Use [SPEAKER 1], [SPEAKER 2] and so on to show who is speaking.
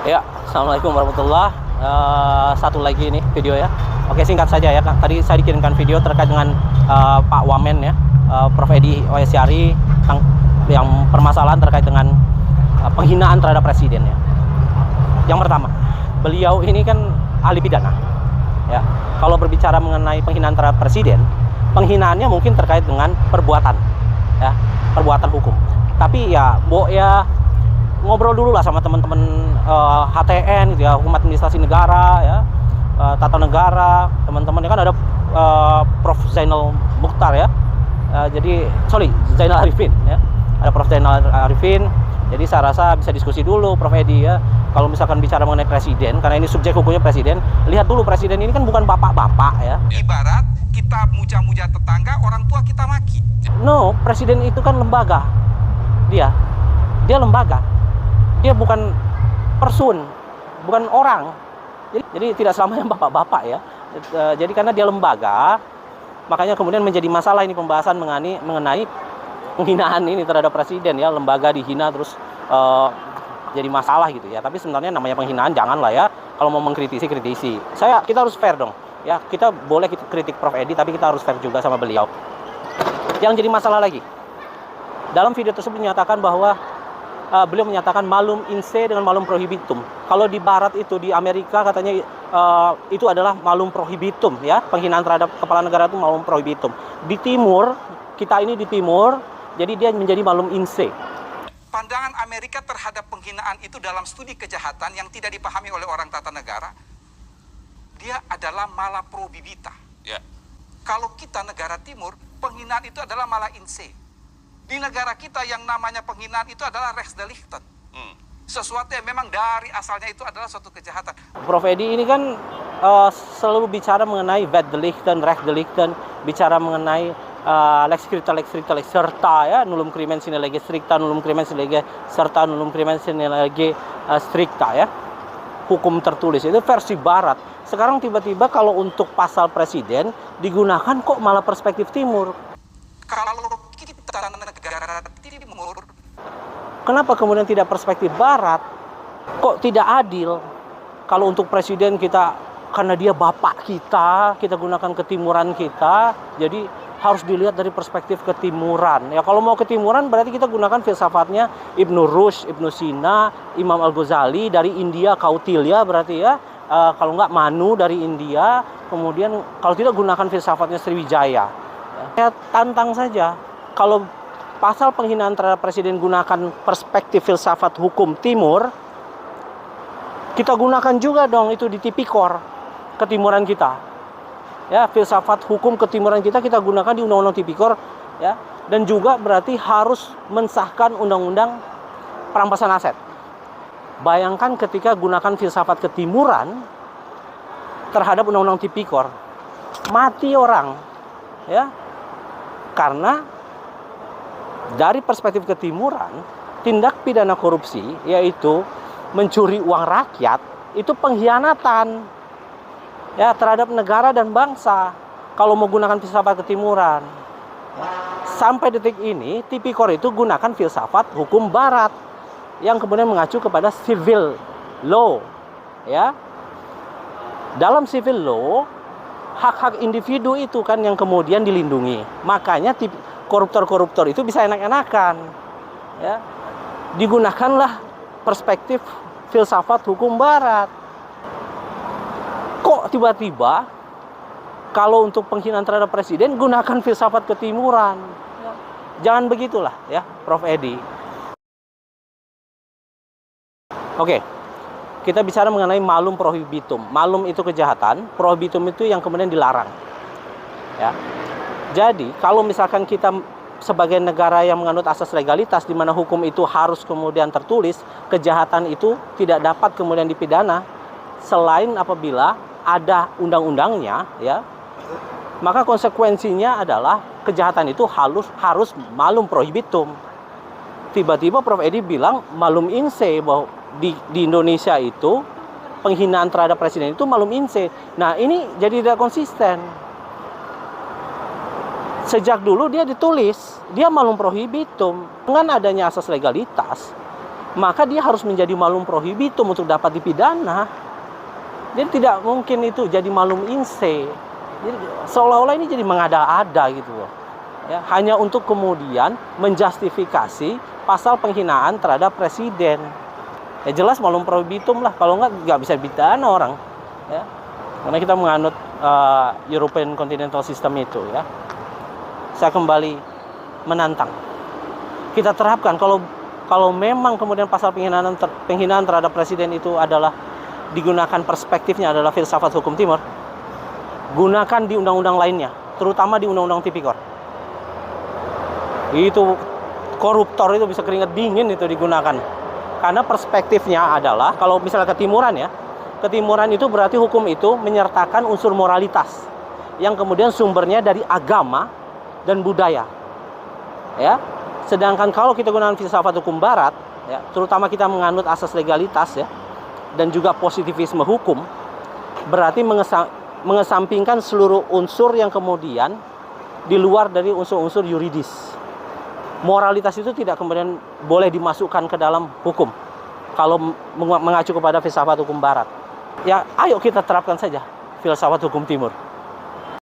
[SPEAKER 1] Ya, assalamualaikum warahmatullah. Satu lagi nih video ya. Oke, singkat saja ya. Tadi saya dikirimkan video terkait dengan Pak Wamen ya, Prof. Edi Wahyasiari, yang permasalahan terkait dengan penghinaan terhadap presiden ya. Yang pertama, beliau ini kan ahli pidana. Ya, kalau berbicara mengenai penghinaan terhadap presiden, penghinaannya mungkin terkait dengan perbuatan, ya, perbuatan hukum. Tapi ya, ngobrol dulu lah sama teman-teman HTN gitu ya, Hukum Administrasi Negara ya, Tata Negara, teman-teman kan ada Prof. Zainal Mukhtar ya. Zainal Arifin ya. Ada Prof. Zainal Arifin. Jadi saya rasa bisa diskusi dulu Prof. Edi ya. Kalau misalkan bicara mengenai presiden, karena ini subjek hukumnya presiden, lihat dulu presiden ini kan bukan bapak-bapak ya.
[SPEAKER 2] Ibarat kita muja-muja tetangga, orang tua kita maki.
[SPEAKER 1] No, presiden itu kan lembaga. Dia lembaga. Dia bukan person, bukan orang. Jadi tidak selamanya bapak-bapak ya. Jadi karena dia lembaga, makanya kemudian menjadi masalah ini pembahasan mengenai penghinaan ini terhadap presiden ya. Lembaga dihina terus jadi masalah gitu ya. Tapi sebenarnya namanya penghinaan janganlah ya. Kalau mau mengkritisi, kritisi. Kita harus fair dong. Ya, kita boleh kritik Prof. Edi, tapi kita harus fair juga sama beliau. Yang jadi masalah lagi, dalam video tersebut dinyatakan bahwa beliau menyatakan malum in se dengan malum prohibitum. Kalau di barat itu, di Amerika katanya itu adalah malum prohibitum ya. Penghinaan terhadap kepala negara itu malum prohibitum. Di timur, kita ini di timur, jadi dia menjadi malum in se.
[SPEAKER 2] Pandangan Amerika terhadap penghinaan itu dalam studi kejahatan yang tidak dipahami oleh orang tata negara, dia adalah mala probibita. Ya. Kalau kita negara timur, penghinaan itu adalah mala in se. Di negara kita yang namanya penghinaan itu adalah rechtsdelicten. Sesuatu yang memang dari asalnya itu adalah suatu kejahatan.
[SPEAKER 1] Prof. Edi ini kan selalu bicara mengenai wetdelicten, rechtsdelicten, bicara mengenai lex scripta serta ya, nullum crimen sine lege stricta, nullum crimen sine lege serta, nullum crimen sine lege stricta ya. Hukum tertulis itu versi barat. Sekarang tiba-tiba kalau untuk pasal presiden digunakan kok malah perspektif timur.
[SPEAKER 2] Kalau kita negara timur,
[SPEAKER 1] kenapa kemudian tidak perspektif barat? Kok tidak adil? Kalau untuk presiden kita, karena dia bapak kita gunakan ketimuran kita, jadi harus dilihat dari perspektif ketimuran. Ya kalau mau ketimuran berarti kita gunakan filsafatnya Ibnu Rushd, Ibnu Sina, Imam Al-Ghazali dari India, Kautilya berarti ya. Kalau enggak Manu dari India, kemudian kalau tidak gunakan filsafatnya Sriwijaya. Ya, tantang saja. Kalau pasal penghinaan terhadap presiden gunakan perspektif filsafat hukum timur, kita gunakan juga dong itu di tipikor ketimuran kita. Ya, filsafat hukum ketimuran kita gunakan di undang-undang tipikor ya. Dan juga berarti harus mensahkan undang-undang perampasan aset. Bayangkan ketika gunakan filsafat ketimuran terhadap undang-undang tipikor, mati orang ya. Karena dari perspektif ketimuran, tindak pidana korupsi yaitu mencuri uang rakyat itu pengkhianatan ya terhadap negara dan bangsa. Kalau mau gunakan filsafat ketimuran, sampai detik ini tipikor itu gunakan filsafat hukum barat yang kemudian mengacu kepada civil law ya. Dalam civil law, hak-hak individu itu kan yang kemudian dilindungi. Makanya koruptor-koruptor itu bisa enak-enakan ya. Digunakanlah perspektif filsafat hukum barat. Kok tiba-tiba kalau untuk penghinaan terhadap presiden gunakan filsafat ketimuran ya. Jangan begitulah ya Prof. Edi. Oke, kita bicara mengenai malum prohibitum. Malum itu kejahatan, prohibitum itu yang kemudian dilarang ya. Jadi kalau misalkan kita sebagai negara yang menganut asas legalitas di mana hukum itu harus kemudian tertulis, kejahatan itu tidak dapat kemudian dipidana selain apabila ada undang-undangnya ya. Maka konsekuensinya adalah kejahatan itu harus malum prohibitum. Tiba-tiba Prof. Edi bilang malum in se, bahwa di Indonesia itu penghinaan terhadap presiden itu malum in se. Nah, ini jadi tidak konsisten. Sejak dulu dia ditulis, dia malum prohibitum. Dengan adanya asas legalitas, maka dia harus menjadi malum prohibitum untuk dapat dipidana. Jadi tidak mungkin itu jadi malum inse. Jadi seolah-olah ini jadi mengada-ada gitu loh. Ya, hanya untuk kemudian menjustifikasi pasal penghinaan terhadap presiden. Ya jelas malum prohibitum lah, kalau nggak bisa dipidana orang. Ya. Karena kita menganut European Continental System itu ya. Saya kembali menantang. Kita terapkan kalau memang kemudian pasal penghinaan terhadap presiden itu adalah digunakan perspektifnya adalah filsafat hukum timur, gunakan di undang-undang lainnya, terutama di undang-undang tipikor. Itu koruptor itu bisa keringat dingin itu digunakan. Karena perspektifnya adalah kalau misalnya ketimuran ya, ketimuran itu berarti hukum itu menyertakan unsur moralitas yang kemudian sumbernya dari agama dan budaya. Ya. Sedangkan kalau kita gunakan filsafat hukum barat, ya, terutama kita menganut asas legalitas ya, dan juga positivisme hukum, berarti mengesampingkan seluruh unsur yang kemudian di luar dari unsur-unsur yuridis. Moralitas itu tidak kemudian boleh dimasukkan ke dalam hukum kalau mengacu kepada filsafat hukum barat. Ya, ayo kita terapkan saja filsafat hukum timur.